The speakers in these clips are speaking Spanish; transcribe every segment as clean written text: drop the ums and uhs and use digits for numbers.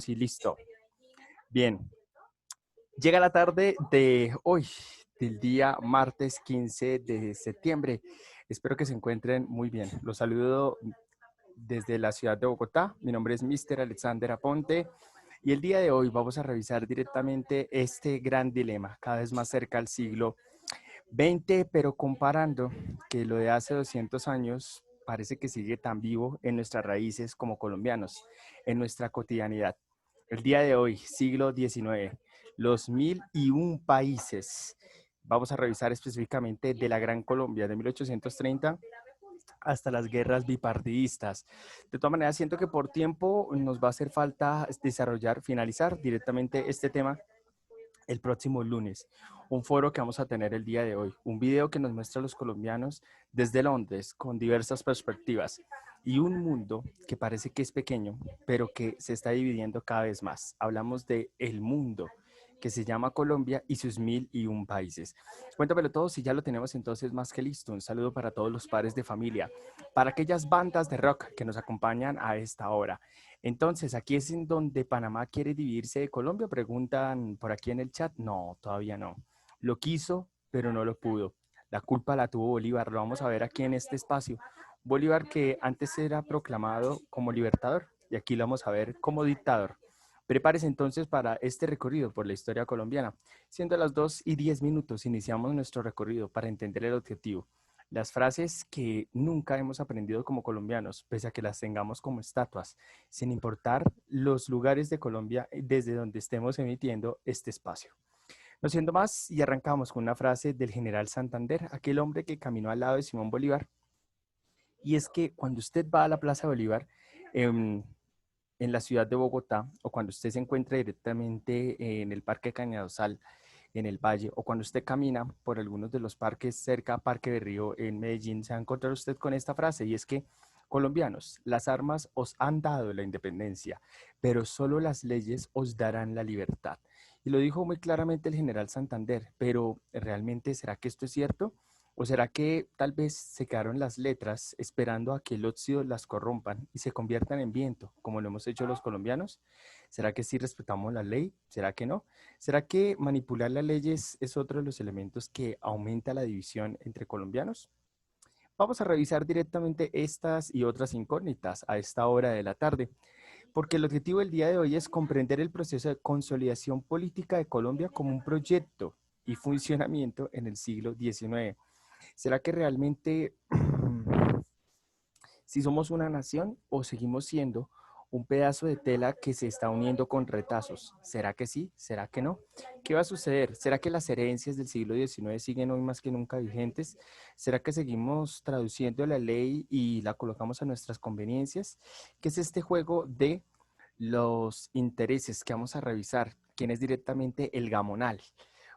sí, listo. Bien, llega la tarde de hoy, del día martes 15 de septiembre. Espero que se encuentren muy bien. Los saludo desde la ciudad de Bogotá. Mi nombre es Mr. Alexander Aponte y el día de hoy vamos a revisar directamente este gran dilema, cada vez más cerca al siglo XX, pero comparando que lo de hace 200 años parece que sigue tan vivo en nuestras raíces como colombianos, en nuestra cotidianidad. El día de hoy, siglo XIX, los 1001 países. Vamos a revisar específicamente de la Gran Colombia de 1830 hasta las guerras bipartidistas. De todas maneras, siento que por tiempo nos va a hacer falta desarrollar, finalizar directamente este tema el próximo lunes, un foro que vamos a tener el día de hoy, un video que nos muestra a los colombianos desde Londres con diversas perspectivas y un mundo que parece que es pequeño, pero que se está dividiendo cada vez más. Hablamos de el mundo que se llama Colombia y sus 1001 países. Cuéntamelo todo si ya lo tenemos entonces más que listo. Un saludo para todos los padres de familia, para aquellas bandas de rock que nos acompañan a esta hora. Entonces, aquí es en donde Panamá quiere dividirse de Colombia, preguntan por aquí en el chat. No, todavía no. Lo quiso, pero no lo pudo. La culpa la tuvo Bolívar, lo vamos a ver aquí en este espacio. Bolívar que antes era proclamado como libertador y aquí lo vamos a ver como dictador. Prepárese entonces para este recorrido por la historia colombiana. Siendo las 2:10, iniciamos nuestro recorrido para entender el objetivo. Las frases que nunca hemos aprendido como colombianos, pese a que las tengamos como estatuas, sin importar los lugares de Colombia desde donde estemos emitiendo este espacio. No siendo más, y arrancamos con una frase del general Santander, aquel hombre que caminó al lado de Simón Bolívar, y es que cuando usted va a la Plaza Bolívar, en la ciudad de Bogotá, o cuando usted se encuentra directamente en el Parque Cañadosal, en el Valle, o cuando usted camina por algunos de los parques cerca a Parque de Río en Medellín, se va a encontrar usted con esta frase, y es que, colombianos, las armas os han dado la independencia, pero solo las leyes os darán la libertad. Y lo dijo muy claramente el general Santander, pero ¿realmente será que esto es cierto? ¿O será que tal vez se quedaron las letras esperando a que el óxido las corrompan y se conviertan en viento, como lo hemos hecho los colombianos? ¿Será que sí respetamos la ley? ¿Será que no? ¿Será que manipular las leyes es otro de los elementos que aumenta la división entre colombianos? Vamos a revisar directamente estas y otras incógnitas a esta hora de la tarde, porque el objetivo del día de hoy es comprender el proceso de consolidación política de Colombia como un proyecto y funcionamiento en el siglo XIX. ¿Será que realmente si somos una nación o seguimos siendo un pedazo de tela que se está uniendo con retazos? ¿Será que sí? ¿Será que no? ¿Qué va a suceder? ¿Será que las herencias del siglo XIX siguen hoy más que nunca vigentes? ¿Será que seguimos traduciendo la ley y la colocamos a nuestras conveniencias? ¿Qué es este juego de los intereses que vamos a revisar? ¿Quién es directamente el gamonal?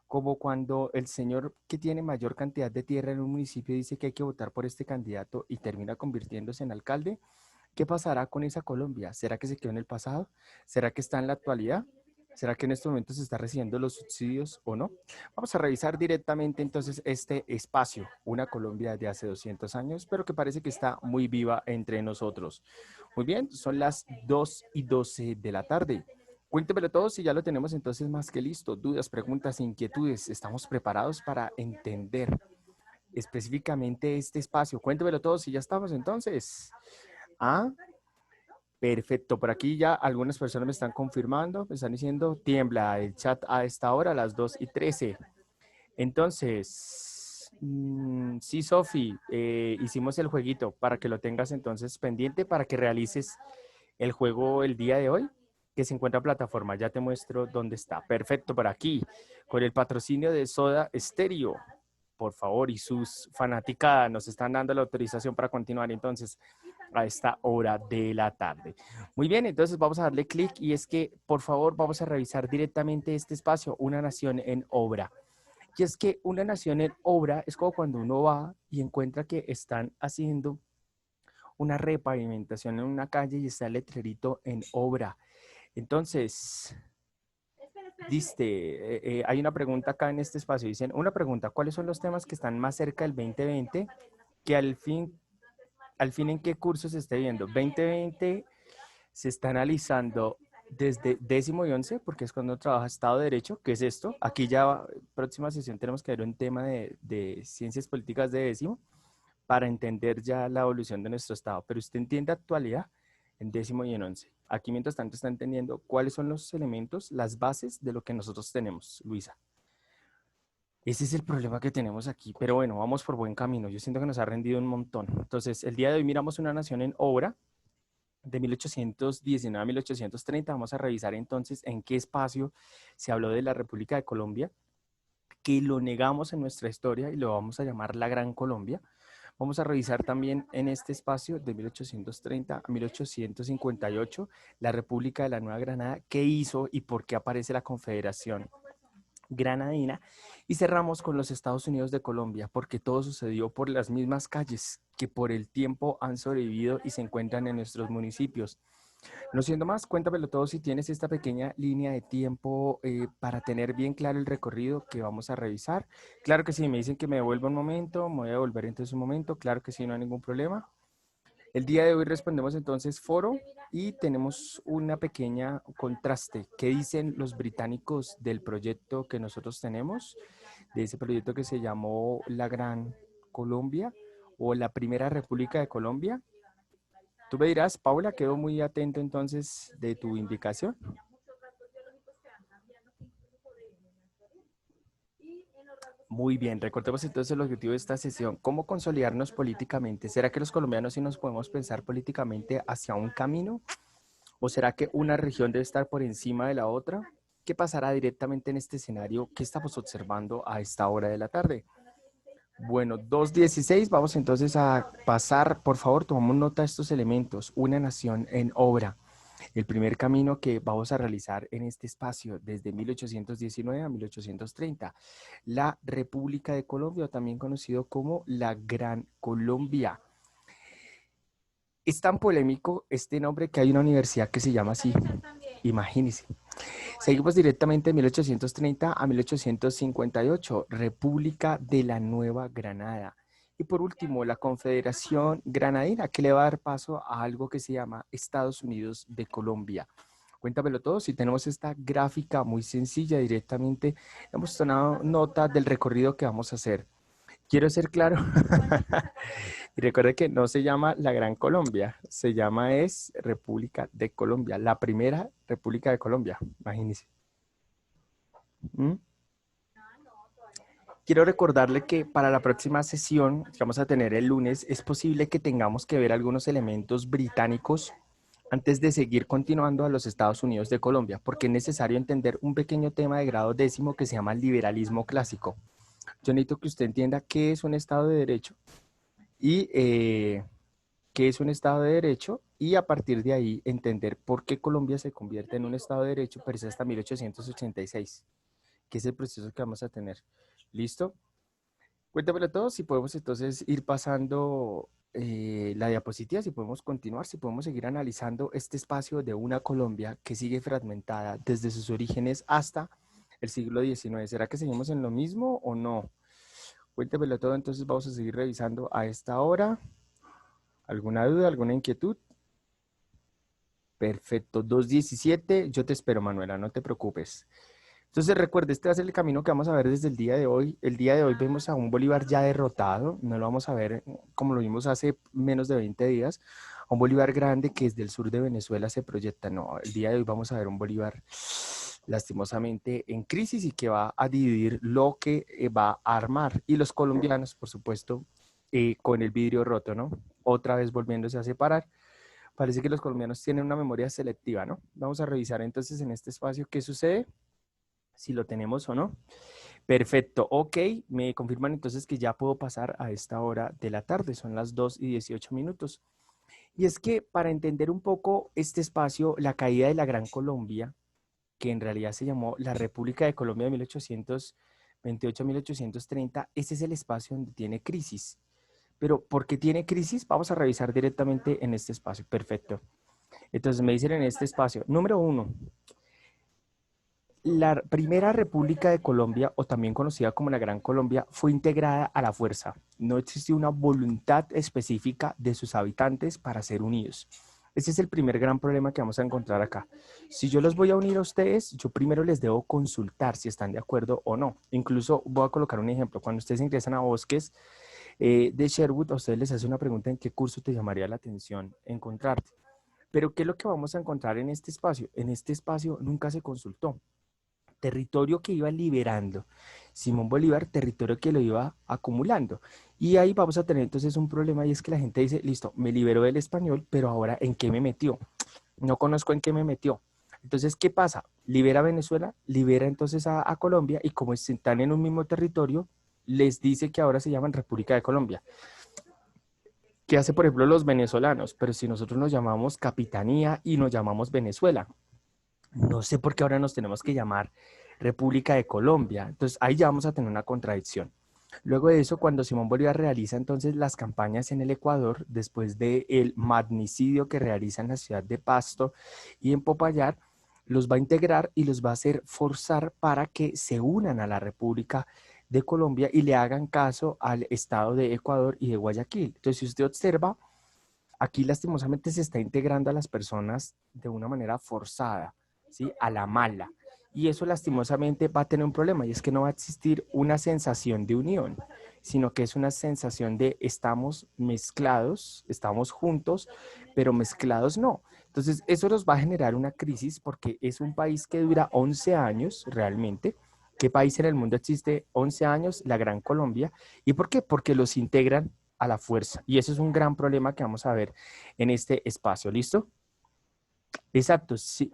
Como cuando el señor que tiene mayor cantidad de tierra en un municipio dice que hay que votar por este candidato y termina convirtiéndose en alcalde. ¿Qué pasará con esa Colombia? ¿Será que se quedó en el pasado? ¿Será que está en la actualidad? ¿Será que en estos momentos se está recibiendo los subsidios o no? Vamos a revisar directamente entonces este espacio, una Colombia de hace 200 años, pero que parece que está muy viva entre nosotros. Muy bien, son las 2:12 de la tarde. Cuéntemelo todo si ya lo tenemos entonces más que listo. Dudas, preguntas, inquietudes. Estamos preparados para entender específicamente este espacio. Cuéntemelo todo si ya estamos entonces. Ah, perfecto. Por aquí ya algunas personas me están confirmando, me están diciendo, tiembla el chat a esta hora, a las 2:13. Entonces, sí, Sofi, hicimos el jueguito para que lo tengas entonces pendiente, para que realices el juego el día de hoy, que se encuentra en plataforma. Ya te muestro dónde está. Perfecto, por aquí, con el patrocinio de Soda Stereo. Por favor, y sus fanáticas nos están dando la autorización para continuar entonces a esta hora de la tarde. Muy bien, entonces vamos a darle clic y es que, por favor, vamos a revisar directamente este espacio, Una Nación en Obra. Y es que una nación en obra es como cuando uno va y encuentra que están haciendo una repavimentación en una calle y está el letrerito en obra. Entonces, hay una pregunta acá en este espacio. Dicen, una pregunta, ¿cuáles son los temas que están más cerca del 2020 que al fin en qué curso se esté viendo? 2020 se está analizando desde décimo y once, porque es cuando trabaja Estado de Derecho, que es esto. Aquí ya, próxima sesión, tenemos que ver un tema de ciencias políticas de décimo para entender ya la evolución de nuestro Estado. Pero usted entiende actualidad en décimo y en once. Aquí, mientras tanto, está entendiendo cuáles son los elementos, las bases de lo que nosotros tenemos, Luisa. Ese es el problema que tenemos aquí, pero bueno, vamos por buen camino. Yo siento que nos ha rendido un montón. Entonces, el día de hoy miramos una nación en obra de 1819 a 1830. Vamos a revisar entonces en qué espacio se habló de la República de Colombia, que lo negamos en nuestra historia y lo vamos a llamar la Gran Colombia. Vamos a revisar también en este espacio de 1830 a 1858 la República de la Nueva Granada, qué hizo y por qué aparece la Confederación Granadina, y cerramos con los Estados Unidos de Colombia, porque todo sucedió por las mismas calles que por el tiempo han sobrevivido y se encuentran en nuestros municipios. No siendo más, cuéntamelo todo si tienes esta pequeña línea de tiempo para tener bien claro el recorrido que vamos a revisar. Claro que sí, me dicen que me devuelva un momento, me voy a devolver entonces un momento, claro que sí, no hay ningún problema. El día de hoy respondemos entonces foro y tenemos una pequeña contraste. ¿Qué dicen los británicos del proyecto que nosotros tenemos? De ese proyecto que se llamó la Gran Colombia o la Primera República de Colombia. Tú me dirás, Paula, quedo muy atento entonces de tu indicación. Muy bien, recordemos entonces el objetivo de esta sesión, ¿cómo consolidarnos políticamente? ¿Será que los colombianos sí nos podemos pensar políticamente hacia un camino? ¿O será que una región debe estar por encima de la otra? ¿Qué pasará directamente en este escenario que estamos observando a esta hora de la tarde? Bueno, 2:16, vamos entonces a pasar, por favor, tomamos nota de estos elementos. Una nación en obra. El primer camino que vamos a realizar en este espacio desde 1819 a 1830. La República de Colombia, también conocido como la Gran Colombia. Es tan polémico este nombre que hay una universidad que se llama así. Imagínense. Seguimos directamente de 1830 a 1858, República de la Nueva Granada. Y por último, la Confederación Granadina, que le va a dar paso a algo que se llama Estados Unidos de Colombia. Cuéntamelo todo, si tenemos esta gráfica muy sencilla directamente, hemos tomado nota del recorrido que vamos a hacer. Quiero ser claro, y recuerde que no se llama la Gran Colombia, se llama es República de Colombia, la primera República de Colombia, imagínense. ¿Mm? Quiero recordarle que para la próxima sesión que vamos a tener el lunes, es posible que tengamos que ver algunos elementos británicos antes de seguir continuando a los Estados Unidos de Colombia, porque es necesario entender un pequeño tema de grado décimo que se llama liberalismo clásico. Yo necesito que usted entienda qué es un Estado de Derecho y qué es un Estado de Derecho y a partir de ahí entender por qué Colombia se convierte en un Estado de Derecho, pero es hasta 1886, que es el proceso que vamos a tener. ¿Listo? Cuéntamelo todo, si podemos entonces ir pasando la diapositiva, si podemos continuar, si podemos seguir analizando este espacio de una Colombia que sigue fragmentada desde sus orígenes hasta el siglo XIX. ¿Será que seguimos en lo mismo o no? Cuéntamelo todo, entonces vamos a seguir revisando a esta hora. ¿Alguna duda, alguna inquietud? Perfecto, 2:17, yo te espero, Manuela, no te preocupes. Entonces recuerde, este va a ser el camino que vamos a ver desde el día de hoy. El día de hoy vemos a un Bolívar ya derrotado, no lo vamos a ver como lo vimos hace menos de 20 días, a un Bolívar grande que desde el sur de Venezuela se proyecta. No, el día de hoy vamos a ver un Bolívar lastimosamente en crisis y que va a dividir lo que va a armar. Y los colombianos, por supuesto, con el vidrio roto, ¿no? Otra vez volviéndose a separar. Parece que los colombianos tienen una memoria selectiva, ¿no? Vamos a revisar entonces en este espacio qué sucede, si lo tenemos o no. Perfecto, ok, me confirman entonces que ya puedo pasar a esta hora de la tarde, son las 2:18. Y es que para entender un poco este espacio, la caída de la Gran Colombia, que en realidad se llamó la República de Colombia de 1828 a 1830, ese es el espacio donde tiene crisis. Pero ¿por qué tiene crisis? Vamos a revisar directamente en este espacio. Perfecto. Entonces me dicen en este espacio, número 1, la primera República de Colombia, o también conocida como la Gran Colombia, fue integrada a la fuerza. No existió una voluntad específica de sus habitantes para ser unidos. Ese es el primer gran problema que vamos a encontrar acá. Si yo los voy a unir a ustedes, yo primero les debo consultar si están de acuerdo o no. Incluso voy a colocar un ejemplo. Cuando ustedes ingresan a Bosques de Sherwood, a ustedes les hace una pregunta en qué curso te llamaría la atención encontrarte. Pero ¿qué es lo que vamos a encontrar en este espacio? En este espacio nunca se consultó. Territorio que iba liberando Simón Bolívar, territorio que lo iba acumulando. Y ahí vamos a tener entonces un problema y es que la gente dice, listo, me liberó del español, pero ahora ¿en qué me metió? No conozco en qué me metió. Entonces, ¿qué pasa? Libera a Venezuela, libera entonces a Colombia y como están en un mismo territorio, les dice que ahora se llaman República de Colombia. ¿Qué hace, por ejemplo, los venezolanos? Pero si nosotros nos llamamos Capitanía y nos llamamos Venezuela, no sé por qué ahora nos tenemos que llamar República de Colombia. Entonces ahí ya vamos a tener una contradicción. Luego de eso, cuando Simón Bolívar realiza entonces las campañas en el Ecuador, después del magnicidio que realiza en la ciudad de Pasto y en Popayán, los va a integrar y los va a hacer forzar para que se unan a la República de Colombia y le hagan caso al Estado de Ecuador y de Guayaquil. Entonces, si usted observa, aquí lastimosamente se está integrando a las personas de una manera forzada, ¿sí? A la mala. Y eso lastimosamente va a tener un problema y es que no va a existir una sensación de unión, sino que es una sensación de estamos mezclados, estamos juntos, pero mezclados no. Entonces, eso nos va a generar una crisis porque es un país que dura 11 años realmente. ¿Qué país en el mundo existe 11 años? La Gran Colombia. ¿Y por qué? Porque los integran a la fuerza. Y eso es un gran problema que vamos a ver en este espacio. ¿Listo? Exacto, sí.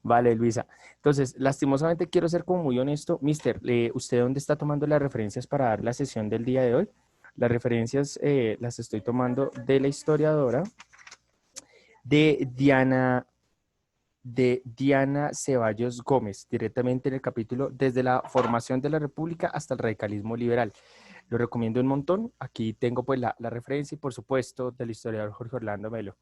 Vale, Luisa. Entonces, lastimosamente quiero ser como muy honesto. Mister, ¿usted dónde está tomando las referencias para dar la sesión del día de hoy? Las referencias las estoy tomando de la historiadora de Diana Ceballos Gómez, directamente en el capítulo Desde la formación de la República hasta el radicalismo liberal. Lo recomiendo un montón. Aquí tengo pues la referencia y por supuesto del historiador Jorge Orlando Melo.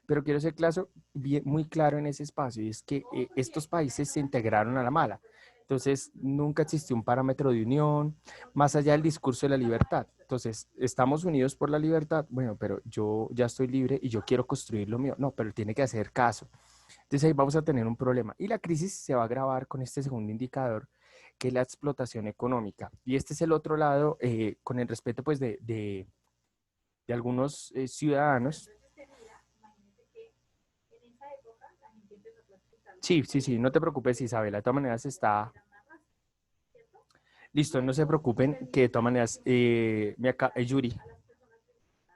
Pero quiero ser claro, bien, muy claro en ese espacio y es que estos países se integraron a la mala. Entonces, nunca existió un parámetro de unión más allá del discurso de la libertad. Entonces, estamos unidos por la libertad, bueno, pero yo ya estoy libre y yo quiero construir lo mío. No, pero tiene que hacer caso. Entonces, ahí vamos a tener un problema. Y la crisis se va a agravar con este segundo indicador, que es la explotación económica. Y este es el otro lado, con el respeto pues de algunos ciudadanos. Sí, sí, sí, no te preocupes, Isabela. De todas maneras está listo, no se preocupen, que de todas maneras, Yuri,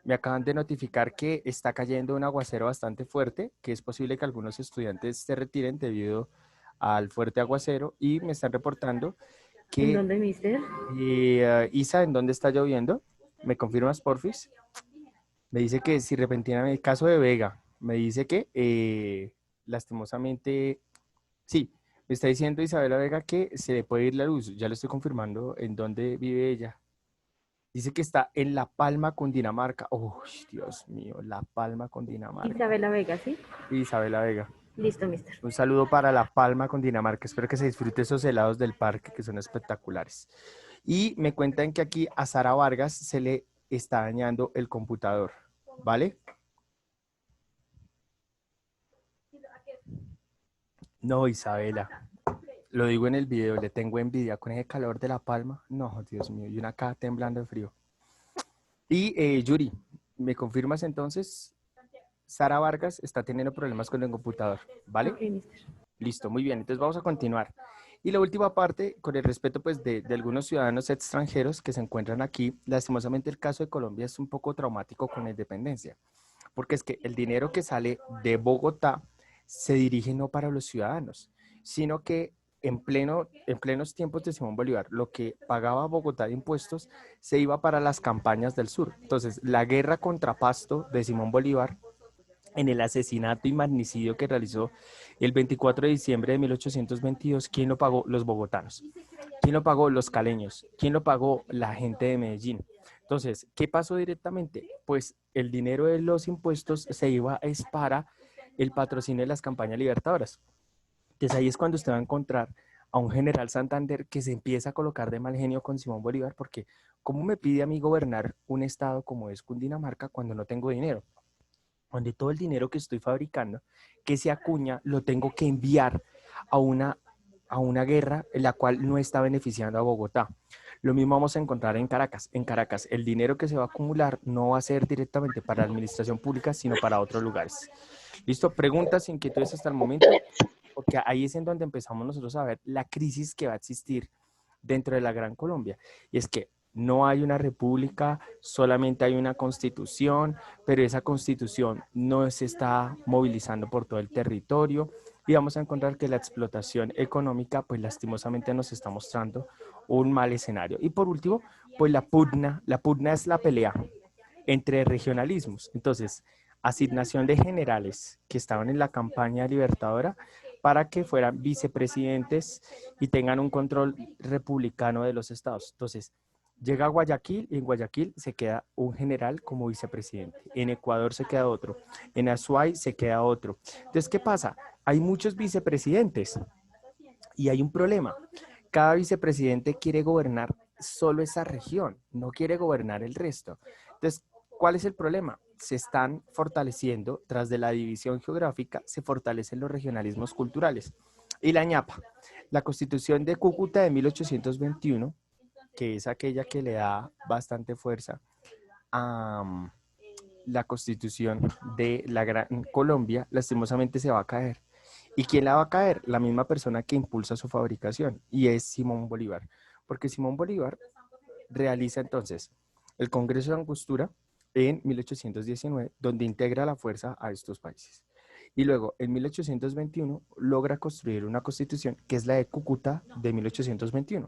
me acaban de notificar que está cayendo un aguacero bastante fuerte, que es posible que algunos estudiantes se retiren debido al fuerte aguacero y me están reportando ¿En que, dónde, mister? Isa, ¿en dónde está lloviendo? ¿Me confirmas, porfis? Me dice que si repentinamente, el caso de Vega, me dice que lastimosamente, sí, me está diciendo Isabela Vega que se le puede ir la luz. Ya lo estoy confirmando en dónde vive ella. Dice que está en La Palma, Cundinamarca. Oh, Dios mío, La Palma, Cundinamarca. Isabela Vega, ¿sí? Isabela Vega. Listo, mister. Un saludo para La Palma, Cundinamarca. Espero que se disfrute esos helados del parque que son espectaculares. Y me cuentan que aquí a Sara Vargas se le está dañando el computador. ¿Vale? No, Isabela. Lo digo en el video, le tengo envidia con ese calor de La Palma. No, Dios mío, y una acá temblando de frío. Y Yuri, ¿me confirmas entonces? Sara Vargas está teniendo problemas con el computador, ¿vale? Ok, mister. Listo, muy bien. Entonces vamos a continuar. Y la última parte, con el respeto pues de algunos ciudadanos extranjeros que se encuentran aquí, lastimosamente el caso de Colombia es un poco traumático con la independencia, porque es que el dinero que sale de Bogotá se dirige no para los ciudadanos, sino que en plenos tiempos de Simón Bolívar, lo que pagaba Bogotá de impuestos se iba para las campañas del sur. Entonces, la guerra contra Pasto de Simón Bolívar en el asesinato y magnicidio que realizó el 24 de diciembre de 1822, ¿quién lo pagó? Los bogotanos. ¿Quién lo pagó? Los caleños. ¿Quién lo pagó? La gente de Medellín. Entonces, ¿qué pasó directamente? Pues el dinero de los impuestos se iba es para el patrocinio de las campañas libertadoras. Entonces ahí es cuando usted va a encontrar a un general Santander que se empieza a colocar de mal genio con Simón Bolívar porque ¿cómo me pide a mí gobernar un estado como es Cundinamarca cuando no tengo dinero? donde todo el dinero que estoy fabricando, que se acuña, lo tengo que enviar a una guerra en la cual no está beneficiando a Bogotá. Lo mismo vamos a encontrar en Caracas. En Caracas, el dinero que se va a acumular no va a ser directamente para la administración pública, sino para otros lugares. ¿Listo? Preguntas, inquietudes hasta el momento, porque ahí es en donde empezamos nosotros a ver la crisis que va a existir dentro de la Gran Colombia. Y es que no hay una república, solamente hay una constitución, pero esa constitución no se está movilizando por todo el territorio y vamos a encontrar que la explotación económica, pues lastimosamente nos está mostrando un mal escenario. Y por último, pues la pugna es la pelea entre regionalismos. Entonces, asignación de generales que estaban en la campaña libertadora para que fueran vicepresidentes y tengan un control republicano de los estados. Entonces, llega a Guayaquil y en Guayaquil se queda un general como vicepresidente. En Ecuador se queda otro. En Azuay se queda otro. Entonces, ¿qué pasa? Hay muchos vicepresidentes y hay un problema. Cada vicepresidente quiere gobernar solo esa región, no quiere gobernar el resto. Entonces, ¿cuál es el problema? Se están fortaleciendo, tras de la división geográfica, se fortalecen los regionalismos culturales. Y la ñapa, la constitución de Cúcuta de 1821, que es aquella que le da bastante fuerza a la constitución de la Gran Colombia, lastimosamente se va a caer. ¿Y quién la va a caer? La misma persona que impulsa su fabricación, y es Simón Bolívar. Porque Simón Bolívar realiza entonces el Congreso de Angostura en 1819, donde integra la fuerza a estos países. Y luego, en 1821, logra construir una constitución que es la de Cúcuta de 1821.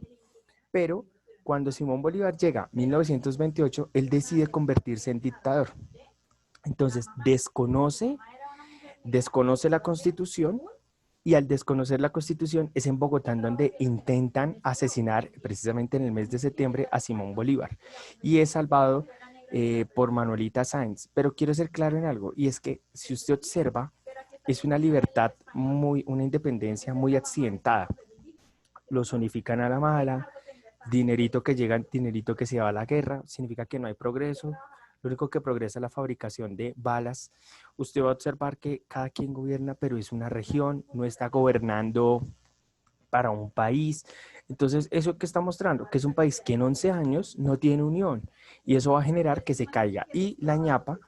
Pero cuando Simón Bolívar llega a 1928, él decide convertirse en dictador. Entonces, desconoce la constitución y al desconocer la constitución es en Bogotá en donde intentan asesinar precisamente en el mes de septiembre a Simón Bolívar y es salvado por Manuelita Sáenz. Pero quiero ser claro en algo y es que si usted observa es una libertad una independencia muy accidentada. Los unifican a la mala, dinerito que llega, dinerito que se va a la guerra, significa que no hay progreso. Lo único que progresa es la fabricación de balas. Usted va a observar que cada quien gobierna, pero es una región, no está gobernando para un país. Entonces, ¿eso qué está mostrando? Que es un país que en 11 años no tiene unión y eso va a generar que se caiga. Y la ñapa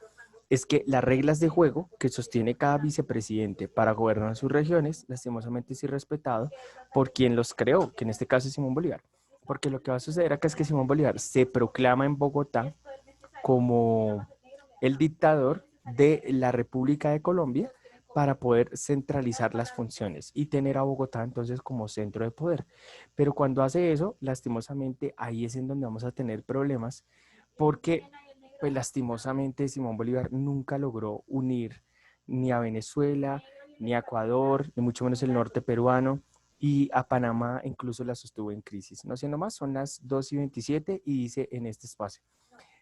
es que las reglas de juego que sostiene cada vicepresidente para gobernar sus regiones, lastimosamente es irrespetado por quien los creó, que en este caso es Simón Bolívar. Porque lo que va a suceder acá es que Simón Bolívar se proclama en Bogotá como el dictador de la República de Colombia para poder centralizar las funciones y tener a Bogotá entonces como centro de poder. Pero cuando hace eso, lastimosamente, ahí es en donde vamos a tener problemas porque, pues lastimosamente, Simón Bolívar nunca logró unir ni a Venezuela, ni a Ecuador, ni mucho menos el norte peruano, y a Panamá incluso la sostuvo en crisis. No siendo más, son las 2:27 y dice en este espacio.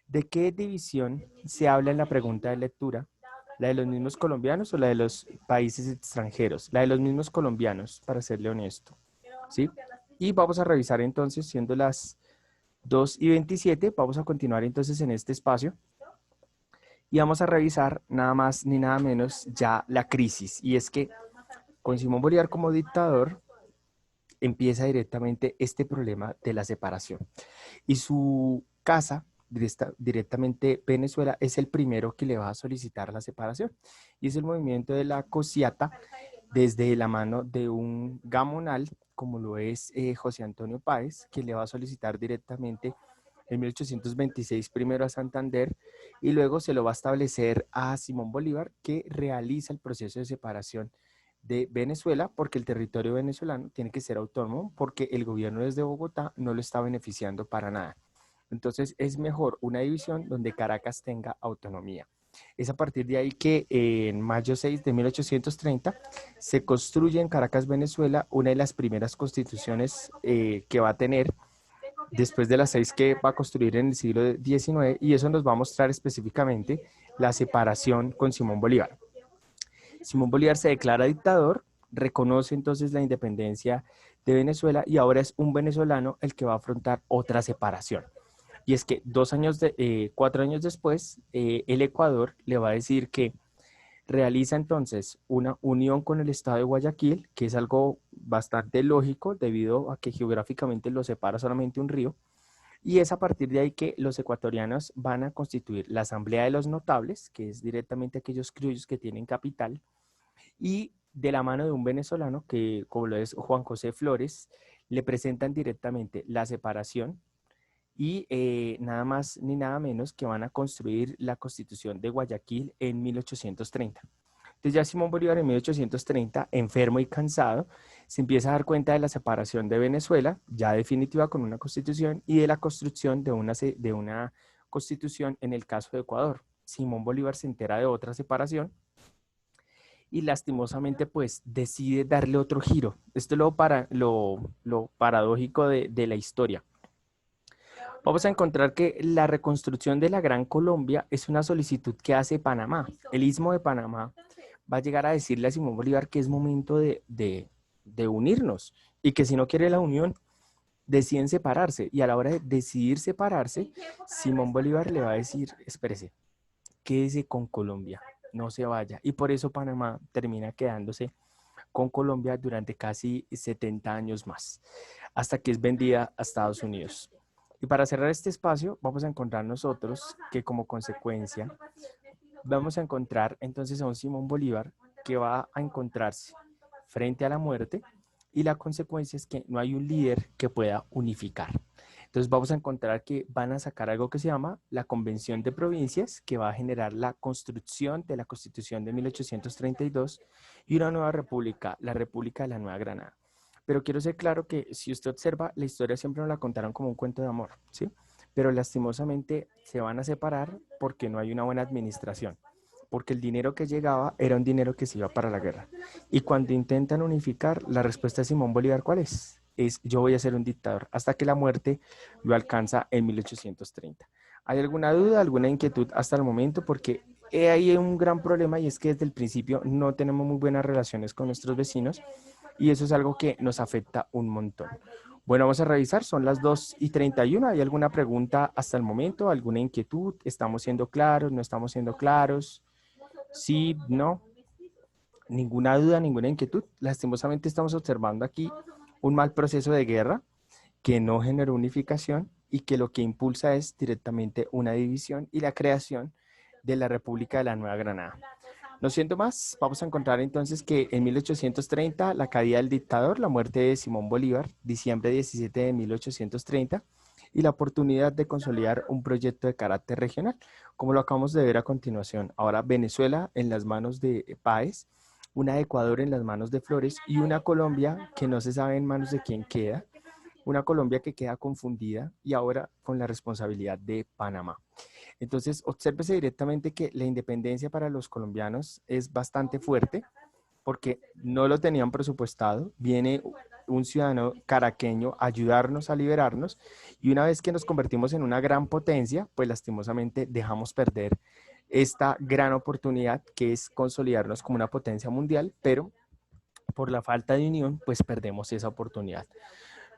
¿De qué división se habla en la pregunta de lectura? ¿La de los mismos colombianos o la de los países extranjeros? La de los mismos colombianos, para serle honesto. ¿Sí? Y vamos a revisar entonces, siendo las 2:27, vamos a continuar entonces en este espacio y vamos a revisar nada más ni nada menos ya la crisis. Y es que con Simón Bolívar como dictador empieza directamente este problema de la separación. Y su casa, directamente Venezuela, es el primero que le va a solicitar la separación. Y es el movimiento de la Cosiata desde la mano de un gamonal, como lo es José Antonio Páez, que le va a solicitar directamente en 1826 primero a Santander y luego se lo va a establecer a Simón Bolívar, que realiza el proceso de separación de Venezuela, porque el territorio venezolano tiene que ser autónomo, porque el gobierno desde Bogotá no lo está beneficiando para nada. Entonces es mejor una división donde Caracas tenga autonomía. Es a partir de ahí que en mayo 6 de 1830 se construye en Caracas, Venezuela, una de las primeras constituciones que va a tener después de las 6 que va a construir en el siglo XIX, y eso nos va a mostrar específicamente la separación con Simón Bolívar. Simón Bolívar se declara dictador, reconoce entonces la independencia de Venezuela y ahora es un venezolano el que va a afrontar otra separación. Y es que 4 años después, el Ecuador le va a decir que Realiza entonces una unión con el estado de Guayaquil, que es algo bastante lógico debido a que geográficamente lo separa solamente un río, y es a partir de ahí que los ecuatorianos van a constituir la Asamblea de los Notables, que es directamente aquellos criollos que tienen capital, y de la mano de un venezolano, que como lo es Juan José Flores, le presentan directamente la separación y nada más ni nada menos que van a construir la Constitución de Guayaquil en 1830. Entonces ya Simón Bolívar en 1830, enfermo y cansado, se empieza a dar cuenta de la separación de Venezuela, ya definitiva con una constitución, y de la construcción de una constitución en el caso de Ecuador. Simón Bolívar se entera de otra separación y lastimosamente pues decide darle otro giro. Esto es lo paradójico de la historia. Vamos a encontrar que la reconstrucción de la Gran Colombia es una solicitud que hace Panamá. El Istmo de Panamá va a llegar a decirle a Simón Bolívar que es momento de unirnos y que si no quiere la unión, deciden separarse. Y a la hora de decidir separarse, Simón Bolívar le va a decir, espérese, quédese con Colombia, no se vaya. Y por eso Panamá termina quedándose con Colombia durante casi 70 años más, hasta que es vendida a Estados Unidos. Y para cerrar este espacio, vamos a encontrar nosotros que como consecuencia vamos a encontrar entonces a un Simón Bolívar que va a encontrarse frente a la muerte y la consecuencia es que no hay un líder que pueda unificar. Entonces vamos a encontrar que van a sacar algo que se llama la Convención de Provincias, que va a generar la construcción de la Constitución de 1832 y una nueva república, la República de la Nueva Granada. Pero quiero ser claro que si usted observa, la historia siempre nos la contaron como un cuento de amor, ¿sí? Pero lastimosamente se van a separar porque no hay una buena administración, porque el dinero que llegaba era un dinero que se iba para la guerra. Y cuando intentan unificar, la respuesta de Simón Bolívar, ¿cuál es? Es yo voy a ser un dictador, hasta que la muerte lo alcanza en 1830. ¿Hay alguna duda, alguna inquietud hasta el momento? Porque ahí hay un gran problema y es que desde el principio no tenemos muy buenas relaciones con nuestros vecinos y eso es algo que nos afecta un montón. Bueno, vamos a revisar, son las 2:31. ¿Hay alguna pregunta hasta el momento? ¿Alguna inquietud? ¿Estamos siendo claros? ¿No estamos siendo claros? Sí, no, ninguna duda, ninguna inquietud. Lastimosamente estamos observando aquí un mal proceso de guerra que no generó unificación y que lo que impulsa es directamente una división y la creación de la República de la Nueva Granada. No siento más, vamos a encontrar entonces que en 1830 la caída del dictador, la muerte de Simón Bolívar, diciembre 17 de 1830, y la oportunidad de consolidar un proyecto de carácter regional, como lo acabamos de ver a continuación. Ahora Venezuela en las manos de Páez, una Ecuador en las manos de Flores y una Colombia que no se sabe en manos de quién queda, una Colombia que queda confundida y ahora con la responsabilidad de Panamá. Entonces, obsérvese directamente que la independencia para los colombianos es bastante fuerte porque no lo tenían presupuestado. Viene un ciudadano caraqueño a ayudarnos a liberarnos y una vez que nos convertimos en una gran potencia, pues lastimosamente dejamos perder esta gran oportunidad que es consolidarnos como una potencia mundial, pero por la falta de unión, pues perdemos esa oportunidad.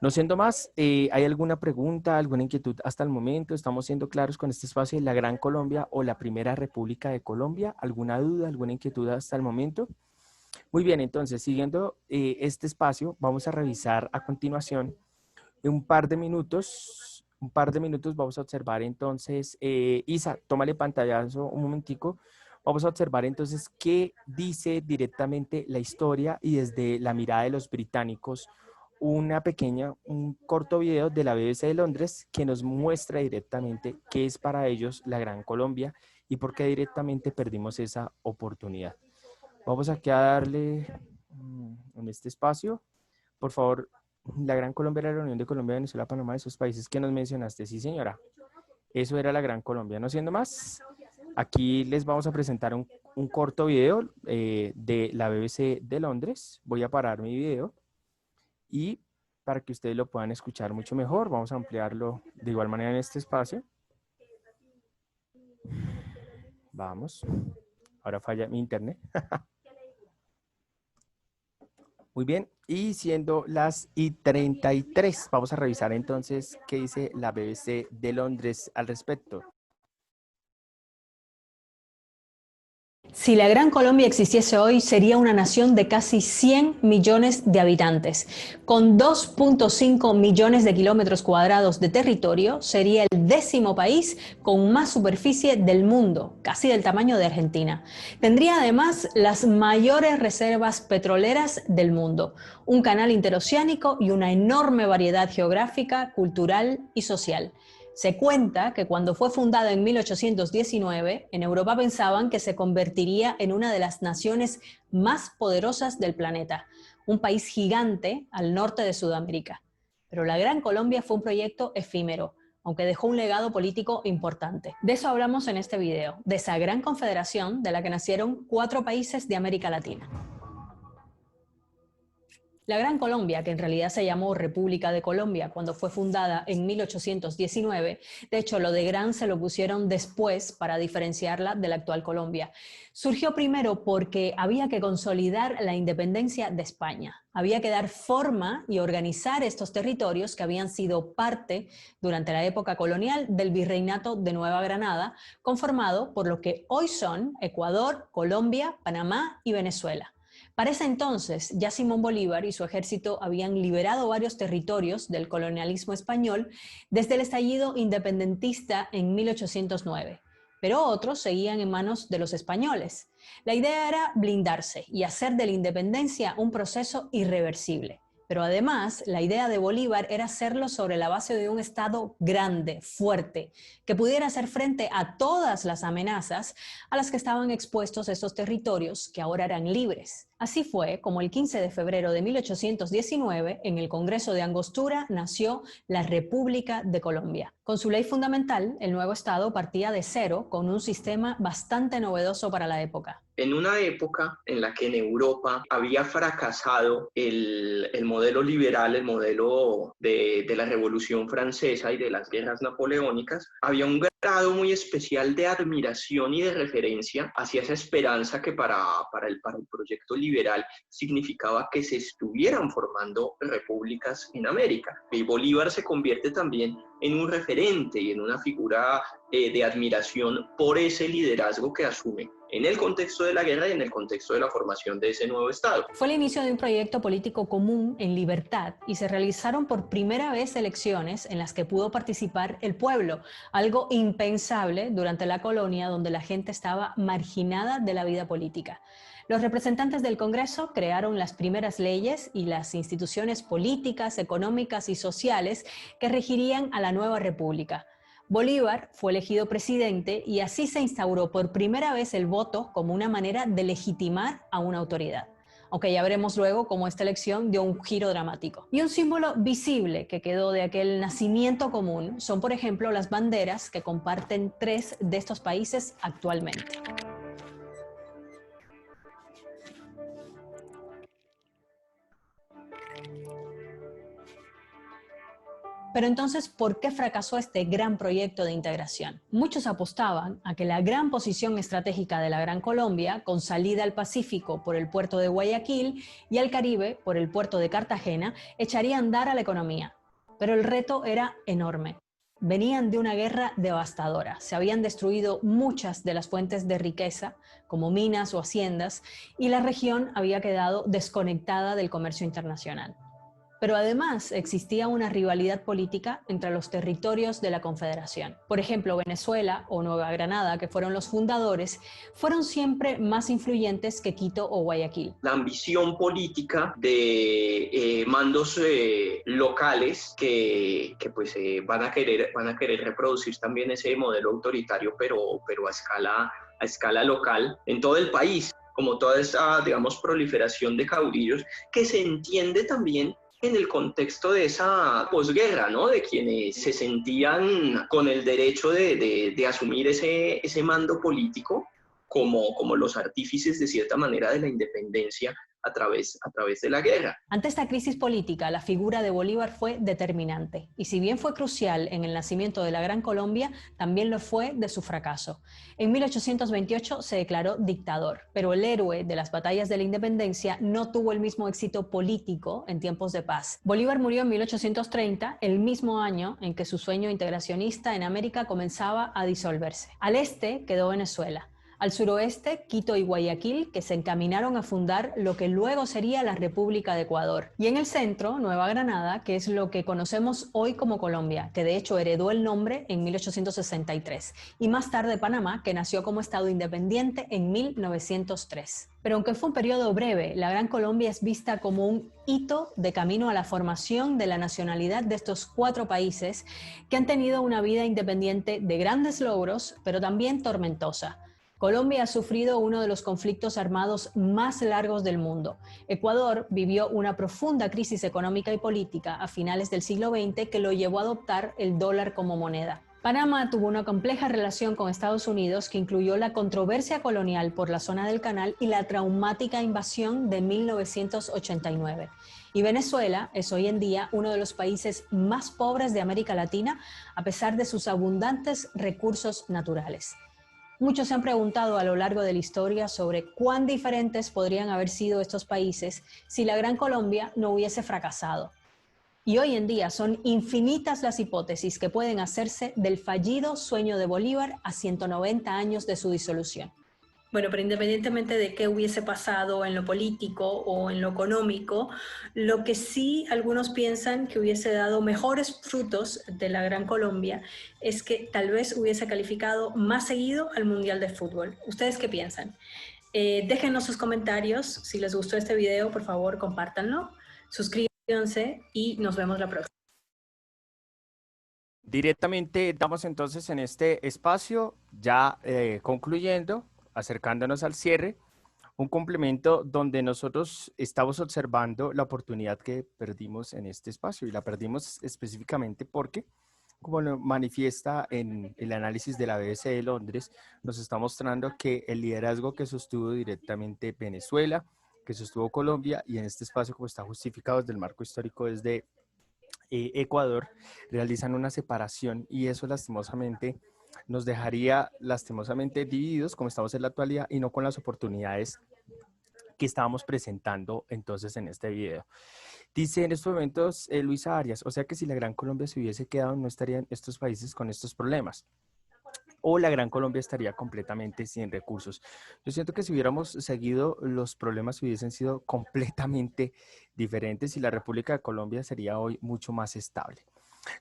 No siendo más, ¿hay alguna pregunta, alguna inquietud hasta el momento? ¿Estamos siendo claros con este espacio de la Gran Colombia o la Primera República de Colombia? ¿Alguna duda, alguna inquietud hasta el momento? Muy bien, entonces, siguiendo este espacio, vamos a revisar a continuación en un par de minutos vamos a observar entonces, Isa, tómale pantallazo un momentico. Vamos a observar entonces qué dice directamente la historia y desde la mirada de los británicos un corto video de la BBC de Londres que nos muestra directamente qué es para ellos la Gran Colombia y por qué directamente perdimos esa oportunidad. Vamos aquí a darle en este espacio. Por favor, la Gran Colombia era la Unión de Colombia, Venezuela, Panamá, esos países que nos mencionaste. Sí, señora. Eso era la Gran Colombia. No siendo más, aquí les vamos a presentar un corto video de la BBC de Londres. Voy a parar mi video y para que ustedes lo puedan escuchar mucho mejor, vamos a ampliarlo de igual manera en este espacio. Vamos. Ahora falla mi internet. Muy bien, y siendo las y 33, vamos a revisar entonces qué dice la BBC de Londres al respecto. Si la Gran Colombia existiese hoy, sería una nación de casi 100 millones de habitantes. Con 2.5 millones de kilómetros cuadrados de territorio, sería el 10º país con más superficie del mundo, casi del tamaño de Argentina. Tendría además las mayores reservas petroleras del mundo, un canal interoceánico y una enorme variedad geográfica, cultural y social. Se cuenta que cuando fue fundada en 1819, en Europa pensaban que se convertiría en una de las naciones más poderosas del planeta, un país gigante al norte de Sudamérica. Pero la Gran Colombia fue un proyecto efímero, aunque dejó un legado político importante. De eso hablamos en este video, de esa gran confederación de la que nacieron 4 países de América Latina. La Gran Colombia, que en realidad se llamó República de Colombia cuando fue fundada en 1819, de hecho lo de Gran se lo pusieron después para diferenciarla de la actual Colombia, surgió primero porque había que consolidar la independencia de España. Había que dar forma y organizar estos territorios que habían sido parte durante la época colonial del Virreinato de Nueva Granada, conformado por lo que hoy son Ecuador, Colombia, Panamá y Venezuela. Para ese entonces, ya Simón Bolívar y su ejército habían liberado varios territorios del colonialismo español desde el estallido independentista en 1809, pero otros seguían en manos de los españoles. La idea era blindarse y hacer de la independencia un proceso irreversible. Pero además, la idea de Bolívar era hacerlo sobre la base de un Estado grande, fuerte, que pudiera hacer frente a todas las amenazas a las que estaban expuestos estos territorios que ahora eran libres. Así fue como el 15 de febrero de 1819, en el Congreso de Angostura, nació la República de Colombia. Con su ley fundamental, el nuevo Estado partía de cero con un sistema bastante novedoso para la época. En una época en la que en Europa había fracasado el modelo liberal, el modelo de la Revolución Francesa y de las guerras napoleónicas, había un grado muy especial de admiración y de referencia hacia esa esperanza que para el proyecto liberal significaba que se estuvieran formando repúblicas en América. Y Bolívar se convierte también en un referente y en una figura de admiración por ese liderazgo que asume en el contexto de la guerra y en el contexto de la formación de ese nuevo Estado. Fue el inicio de un proyecto político común en libertad y se realizaron por primera vez elecciones en las que pudo participar el pueblo, algo impensable durante la colonia donde la gente estaba marginada de la vida política. Los representantes del Congreso crearon las primeras leyes y las instituciones políticas, económicas y sociales que regirían a la nueva república. Bolívar fue elegido presidente y así se instauró por primera vez el voto como una manera de legitimar a una autoridad. Aunque ya veremos luego cómo esta elección dio un giro dramático. Y un símbolo visible que quedó de aquel nacimiento común son, por ejemplo, las banderas que comparten 3 de estos países actualmente. Pero entonces, ¿por qué fracasó este gran proyecto de integración? Muchos apostaban a que la gran posición estratégica de la Gran Colombia, con salida al Pacífico por el puerto de Guayaquil y al Caribe por el puerto de Cartagena, echaría a andar a la economía. Pero el reto era enorme. Venían de una guerra devastadora. Se habían destruido muchas de las fuentes de riqueza, como minas o haciendas, y la región había quedado desconectada del comercio internacional. Pero además existía una rivalidad política entre los territorios de la Confederación. Por ejemplo, Venezuela o Nueva Granada, que fueron los fundadores, fueron siempre más influyentes que Quito o Guayaquil. La ambición política de mandos locales que pues, van a querer reproducir también ese modelo autoritario, pero a escala local en todo el país, como toda esa, digamos, proliferación de caudillos que se entiende también en el contexto de esa posguerra, ¿no? De quienes se sentían con el derecho de asumir ese mando político como los artífices, de cierta manera, de la independencia a través de la guerra. Ante esta crisis política, la figura de Bolívar fue determinante, y si bien fue crucial en el nacimiento de la Gran Colombia, también lo fue de su fracaso. En 1828 se declaró dictador, pero el héroe de las batallas de la independencia no tuvo el mismo éxito político en tiempos de paz. Bolívar murió en 1830, el mismo año en que su sueño integracionista en América comenzaba a disolverse. Al este quedó Venezuela. Al suroeste, Quito y Guayaquil, que se encaminaron a fundar lo que luego sería la República de Ecuador. Y en el centro, Nueva Granada, que es lo que conocemos hoy como Colombia, que de hecho heredó el nombre en 1863. Y más tarde Panamá, que nació como Estado independiente en 1903. Pero aunque fue un periodo breve, la Gran Colombia es vista como un hito de camino a la formación de la nacionalidad de estos 4 países que han tenido una vida independiente de grandes logros, pero también tormentosa. Colombia ha sufrido uno de los conflictos armados más largos del mundo. Ecuador vivió una profunda crisis económica y política a finales del siglo XX que lo llevó a adoptar el dólar como moneda. Panamá tuvo una compleja relación con Estados Unidos que incluyó la controversia colonial por la zona del canal y la traumática invasión de 1989. Y Venezuela es hoy en día uno de los países más pobres de América Latina, a pesar de sus abundantes recursos naturales. Muchos se han preguntado a lo largo de la historia sobre cuán diferentes podrían haber sido estos países si la Gran Colombia no hubiese fracasado. Y hoy en día son infinitas las hipótesis que pueden hacerse del fallido sueño de Bolívar a 190 años de su disolución. Bueno, pero independientemente de qué hubiese pasado en lo político o en lo económico, lo que sí algunos piensan que hubiese dado mejores frutos de la Gran Colombia es que tal vez hubiese calificado más seguido al Mundial de Fútbol. ¿Ustedes qué piensan? Déjenos sus comentarios. Si les gustó este video, por favor, compártanlo. Suscríbanse y nos vemos la próxima. Directamente damos entonces en este espacio, ya concluyendo, acercándonos al cierre, un complemento donde nosotros estamos observando la oportunidad que perdimos en este espacio y la perdimos específicamente porque, como lo manifiesta en el análisis de la BBC de Londres, nos está mostrando que el liderazgo que sostuvo directamente Venezuela, que sostuvo Colombia y en este espacio como está justificado desde el marco histórico desde Ecuador, realizan una separación y eso lastimosamente nos dejaría lastimosamente divididos como estamos en la actualidad y no con las oportunidades que estábamos presentando entonces en este video. Dice en estos momentos Luisa Arias, o sea que si la Gran Colombia se hubiese quedado no estarían estos países con estos problemas. O la Gran Colombia estaría completamente sin recursos. Yo siento que si hubiéramos seguido, los problemas hubiesen sido completamente diferentes y la República de Colombia sería hoy mucho más estable.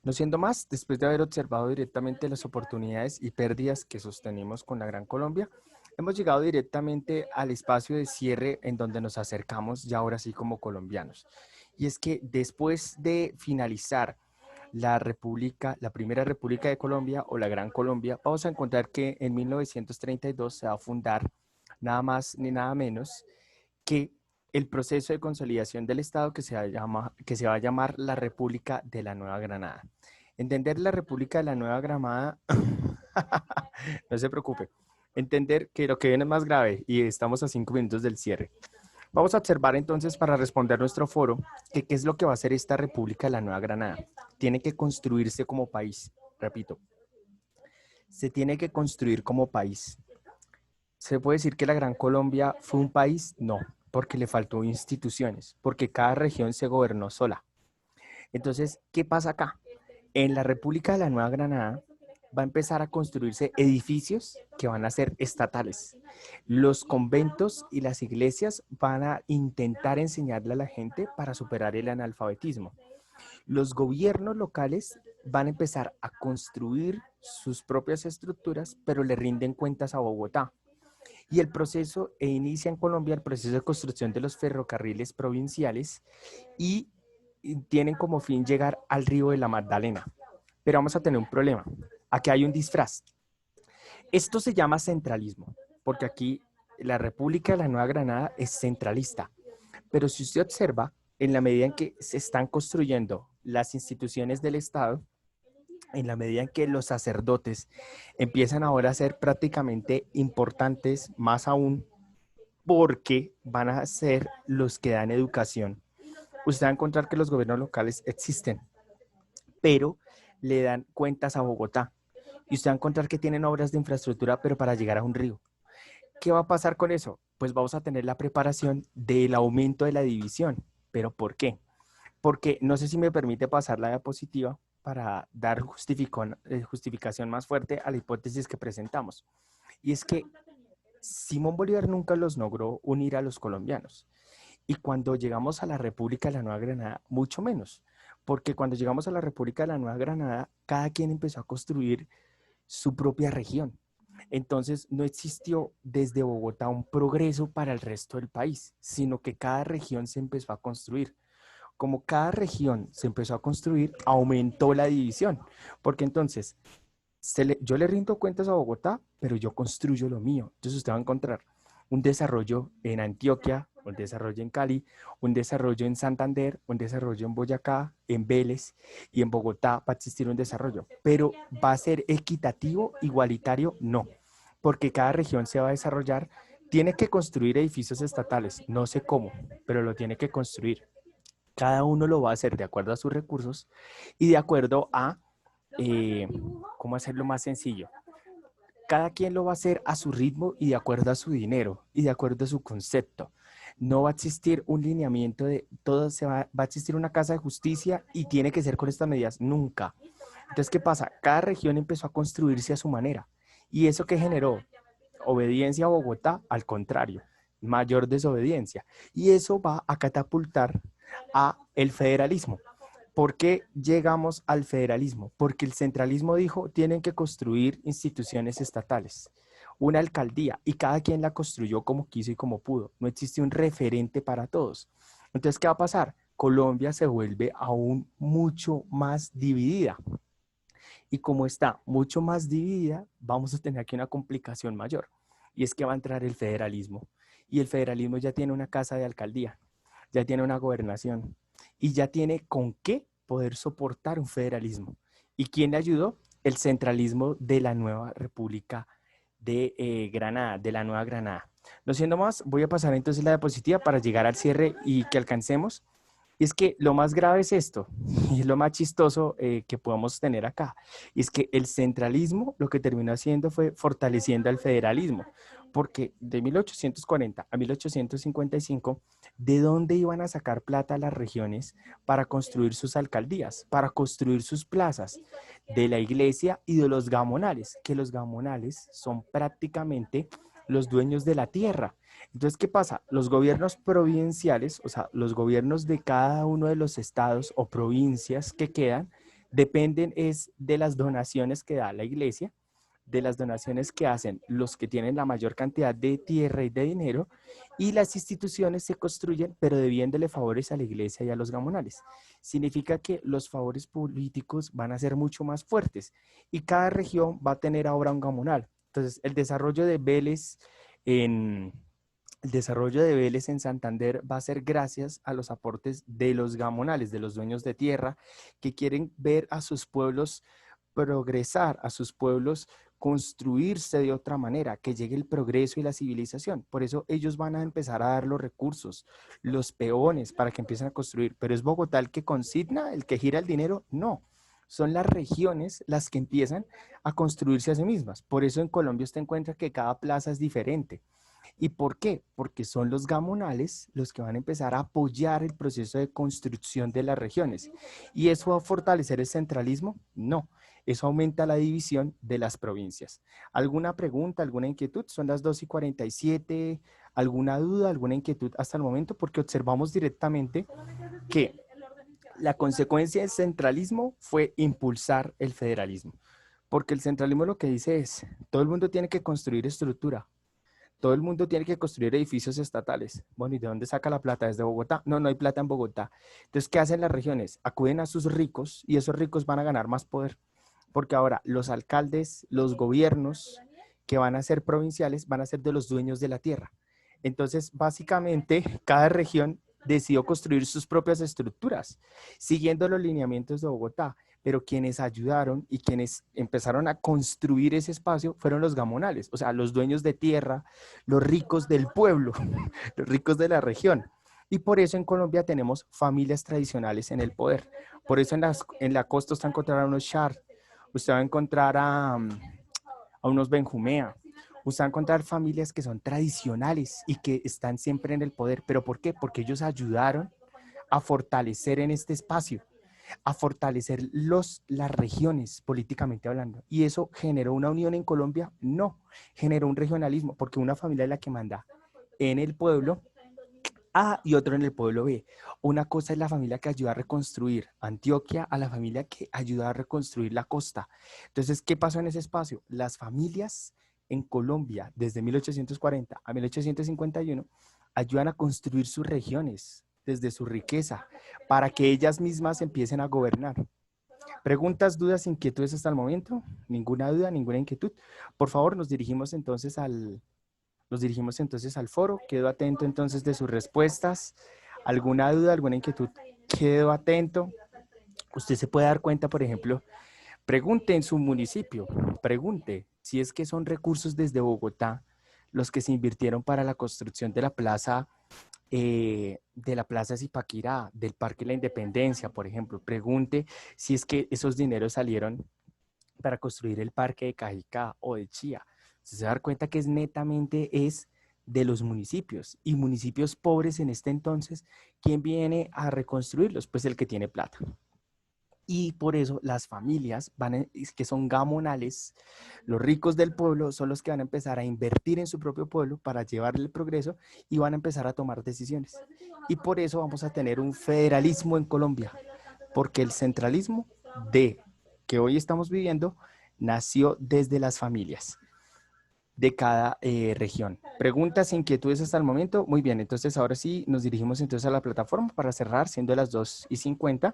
No siendo más, después de haber observado directamente las oportunidades y pérdidas que sostenemos con la Gran Colombia, hemos llegado directamente al espacio de cierre en donde nos acercamos ya ahora sí como colombianos. Y es que después de finalizar la primera República de Colombia o la Gran Colombia, vamos a encontrar que en 1932 se va a fundar nada más ni nada menos que el proceso de consolidación del Estado que se va a llamar la República de la Nueva Granada. Entender la República de la Nueva Granada, no se preocupe, entender que lo que viene es más grave y estamos a 5 minutos del cierre. Vamos a observar entonces para responder nuestro foro que qué es lo que va a hacer esta República de la Nueva Granada. Tiene que construirse como país, repito, se tiene que construir como país. ¿Se puede decir que la Gran Colombia fue un país? No, porque le faltó instituciones, porque cada región se gobernó sola. Entonces, ¿qué pasa acá? En la República de la Nueva Granada va a empezar a construirse edificios que van a ser estatales. Los conventos y las iglesias van a intentar enseñarle a la gente para superar el analfabetismo. Los gobiernos locales van a empezar a construir sus propias estructuras, pero le rinden cuentas a Bogotá. Y el proceso inicia en Colombia el proceso de construcción de los ferrocarriles provinciales y tienen como fin llegar al río de la Magdalena. Pero vamos a tener un problema. Aquí hay un disfraz. Esto se llama centralismo, porque aquí la República de la Nueva Granada es centralista. Pero si usted observa, en la medida en que se están construyendo las instituciones del Estado, en la medida en que los sacerdotes empiezan ahora a ser prácticamente importantes, más aún porque van a ser los que dan educación. Usted va a encontrar que los gobiernos locales existen, pero le dan cuentas a Bogotá. Y usted va a encontrar que tienen obras de infraestructura, pero para llegar a un río. ¿Qué va a pasar con eso? Pues vamos a tener la preparación del aumento de la división. ¿Pero por qué? Porque no sé si me permite pasar la diapositiva para dar justificación más fuerte a la hipótesis que presentamos. Y es que Simón Bolívar nunca los logró unir a los colombianos. Y cuando llegamos a la República de la Nueva Granada, mucho menos. Porque cuando llegamos a la República de la Nueva Granada, cada quien empezó a construir su propia región. Entonces no existió desde Bogotá un progreso para el resto del país, sino que cada región se empezó a construir. Como cada región se empezó a construir, aumentó la división. Porque entonces yo le rindo cuentas a Bogotá, pero yo construyo lo mío. Entonces usted va a encontrar un desarrollo en Antioquia, un desarrollo en Cali, un desarrollo en Santander, un desarrollo en Boyacá, en Vélez y en Bogotá va a existir un desarrollo. Pero ¿va a ser equitativo, igualitario? No, porque cada región se va a desarrollar, tiene que construir edificios estatales, no sé cómo, pero lo tiene que construir. Cada uno lo va a hacer de acuerdo a sus recursos y de acuerdo a eh, cómo hacerlo más sencillo. Cada quien lo va a hacer a su ritmo y de acuerdo a su dinero y de acuerdo a su concepto. No va a existir un lineamiento de todo, va a existir una casa de justicia y tiene que ser con estas medidas. Nunca. Entonces, ¿qué pasa? Cada región empezó a construirse a su manera. ¿Y eso qué generó? Obediencia a Bogotá, al contrario, mayor desobediencia. Y eso va a catapultar a el federalismo. ¿Por qué llegamos al federalismo? Porque el centralismo dijo, tienen que construir instituciones estatales, una alcaldía, y cada quien la construyó como quiso y como pudo. No existe un referente para todos. Entonces, ¿qué va a pasar? Colombia se vuelve aún mucho más dividida. Y como está mucho más dividida, vamos a tener aquí una complicación mayor. Y es que va a entrar el federalismo. Y el federalismo ya tiene una casa de alcaldía, ya tiene una gobernación y ya tiene con qué poder soportar un federalismo. ¿Y quién le ayudó? El centralismo de la nueva República de Granada, de la Nueva Granada. No siendo más, voy a pasar entonces la diapositiva para llegar al cierre y que alcancemos. Y es que lo más grave es esto, y es lo más chistoso que podemos tener acá, y es que el centralismo lo que terminó haciendo fue fortaleciendo al federalismo, porque de 1840 a 1855, ¿de dónde iban a sacar plata las regiones para construir sus alcaldías, para construir sus plazas? De la iglesia y de los gamonales, que los gamonales son prácticamente los dueños de la tierra. Entonces, ¿qué pasa? Los gobiernos provinciales, o sea, los gobiernos de cada uno de los estados o provincias que quedan, dependen es de las donaciones que da la iglesia, de las donaciones que hacen los que tienen la mayor cantidad de tierra y de dinero, y las instituciones se construyen, pero debiéndole favores a la iglesia y a los gamonales. Significa que los favores políticos van a ser mucho más fuertes y cada región va a tener ahora un gamonal. Entonces, el desarrollo de Vélez en el desarrollo de Vélez en Santander va a ser gracias a los aportes de los gamonales, de los dueños de tierra, que quieren ver a sus pueblos progresar, a sus pueblos construirse de otra manera, que llegue el progreso y la civilización. Por eso ellos van a empezar a dar los recursos, los peones para que empiecen a construir. Pero ¿es Bogotá el que consigna, el que gira el dinero? No. Son las regiones las que empiezan a construirse a sí mismas. Por eso en Colombia usted encuentra que cada plaza es diferente. ¿Y por qué? Porque son los gamonales los que van a empezar a apoyar el proceso de construcción de las regiones. ¿Y eso va a fortalecer el centralismo? No, eso aumenta la división de las provincias. ¿Alguna pregunta, alguna inquietud? Son las 2:47. ¿Alguna duda, alguna inquietud hasta el momento? Porque observamos directamente que la consecuencia del centralismo fue impulsar el federalismo. Porque el centralismo lo que dice es, todo el mundo tiene que construir estructura, todo el mundo tiene que construir edificios estatales. Bueno, ¿y de dónde saca la plata? ¿Desde Bogotá? No, no hay plata en Bogotá. Entonces, ¿qué hacen las regiones? Acuden a sus ricos y esos ricos van a ganar más poder. Porque ahora los alcaldes, los gobiernos que van a ser provinciales van a ser de los dueños de la tierra. Entonces, básicamente, cada región decidió construir sus propias estructuras, siguiendo los lineamientos de Bogotá. Pero quienes ayudaron y quienes empezaron a construir ese espacio fueron los gamonales, o sea, los dueños de tierra, los ricos del pueblo, los ricos de la región. Y por eso en Colombia tenemos familias tradicionales en el poder. Por eso en la costa usted va a encontrar a unos Char, usted va a encontrar a unos Benjumea, usted va a encontrar familias que son tradicionales y que están siempre en el poder. ¿Pero por qué? Porque ellos ayudaron a fortalecer en este espacio. a fortalecer las regiones políticamente hablando. ¿Y eso generó una unión en Colombia? No, generó un regionalismo, porque una familia es la que manda en el pueblo A y otro en el pueblo B. Una cosa es la familia que ayuda a reconstruir Antioquia, a la familia que ayuda a reconstruir la costa. Entonces, ¿qué pasó en ese espacio? Las familias en Colombia, desde 1840 a 1851, ayudan a construir sus regiones desde su riqueza para que ellas mismas empiecen a gobernar. ¿Preguntas, dudas, inquietudes hasta el momento? ¿Ninguna duda, ninguna inquietud? Por favor, nos dirigimos entonces al foro. Quedo atento entonces de sus respuestas. ¿Alguna duda, alguna inquietud? Quedo atento. Usted se puede dar cuenta, por ejemplo, pregunte en su municipio, pregunte si es que son recursos desde Bogotá los que se invirtieron para la construcción de la plaza Zipaquirá, del Parque de la Independencia, por ejemplo. Pregunte si es que esos dineros salieron para construir el parque de Cajicá o de Chía. Se va a dar cuenta que es de los municipios, y municipios pobres en este entonces, ¿quién viene a reconstruirlos? Pues el que tiene plata. Y por eso las familias que son gamonales, los ricos del pueblo son los que van a empezar a invertir en su propio pueblo para llevarle el progreso, y van a empezar a tomar decisiones. Y por eso vamos a tener un federalismo en Colombia, porque el centralismo que hoy estamos viviendo nació desde las familias de cada región. ¿Preguntas, inquietudes hasta el momento? Muy bien, entonces ahora sí nos dirigimos entonces a la plataforma para cerrar, siendo las 2:50.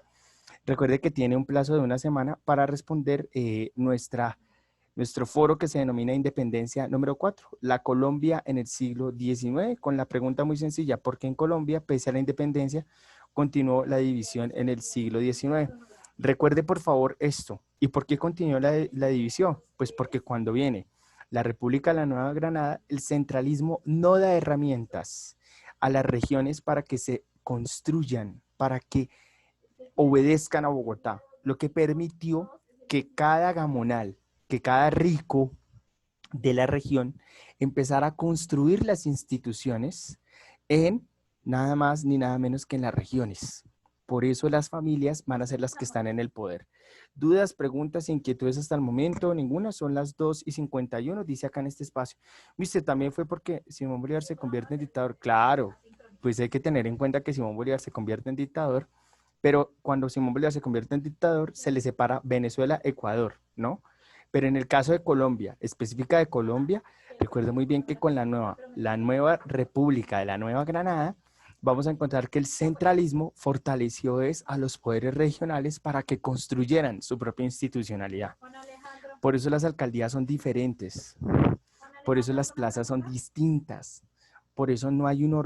Recuerde que tiene un plazo de una semana para responder nuestro foro que se denomina Independencia número 4, la Colombia en el siglo XIX, con la pregunta muy sencilla: ¿por qué en Colombia, pese a la independencia, continuó la división en el siglo XIX? Recuerde por favor esto. ¿Y por qué continuó la división? Pues porque cuando viene la República de la Nueva Granada, el centralismo no da herramientas a las regiones para que se construyan, para que obedezcan a Bogotá, lo que permitió que cada gamonal, que cada rico de la región empezara a construir las instituciones en nada más ni nada menos que en las regiones. Por eso las familias van a ser las que están en el poder. ¿Dudas, preguntas, inquietudes hasta el momento? Ninguna. Son las 2:51, dice acá en este espacio. ¿Viste? También fue porque Simón Bolívar se convierte en dictador. Claro, pues hay que tener en cuenta que Simón Bolívar se convierte en dictador, pero cuando Simón Bolívar se convierte en dictador, se le separa Venezuela, Ecuador, ¿no? Pero en el caso de Colombia, específica de Colombia, recuerdo muy bien que con la nueva República de la Nueva Granada, vamos a encontrar que el centralismo fortaleció a los poderes regionales para que construyeran su propia institucionalidad. Por eso las alcaldías son diferentes, por eso las plazas son distintas, por eso no hay una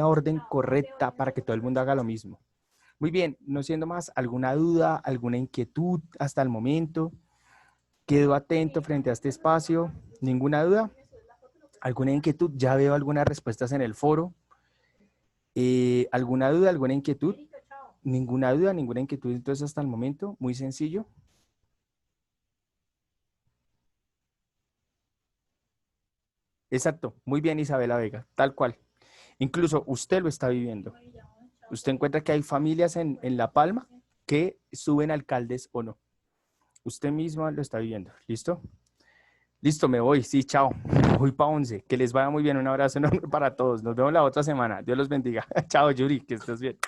orden correcta para que todo el mundo haga lo mismo. Muy bien, no siendo más, ¿alguna duda, alguna inquietud hasta el momento? Quedo atento frente a este espacio. ¿Ninguna duda? ¿Alguna inquietud? Ya veo algunas respuestas en el foro. ¿Alguna duda, alguna inquietud? Ninguna duda, ninguna inquietud entonces hasta el momento. Muy sencillo. Exacto, muy bien, Isabela Vega, tal cual. Incluso usted lo está viviendo. Usted encuentra que hay familias en La Palma que suben alcaldes o no. Usted misma lo está viviendo. ¿Listo? Listo, me voy. Sí, chao. Voy para 11. Que les vaya muy bien. Un abrazo enorme para todos. Nos vemos la otra semana. Dios los bendiga. Chao, Yuri, que estés bien.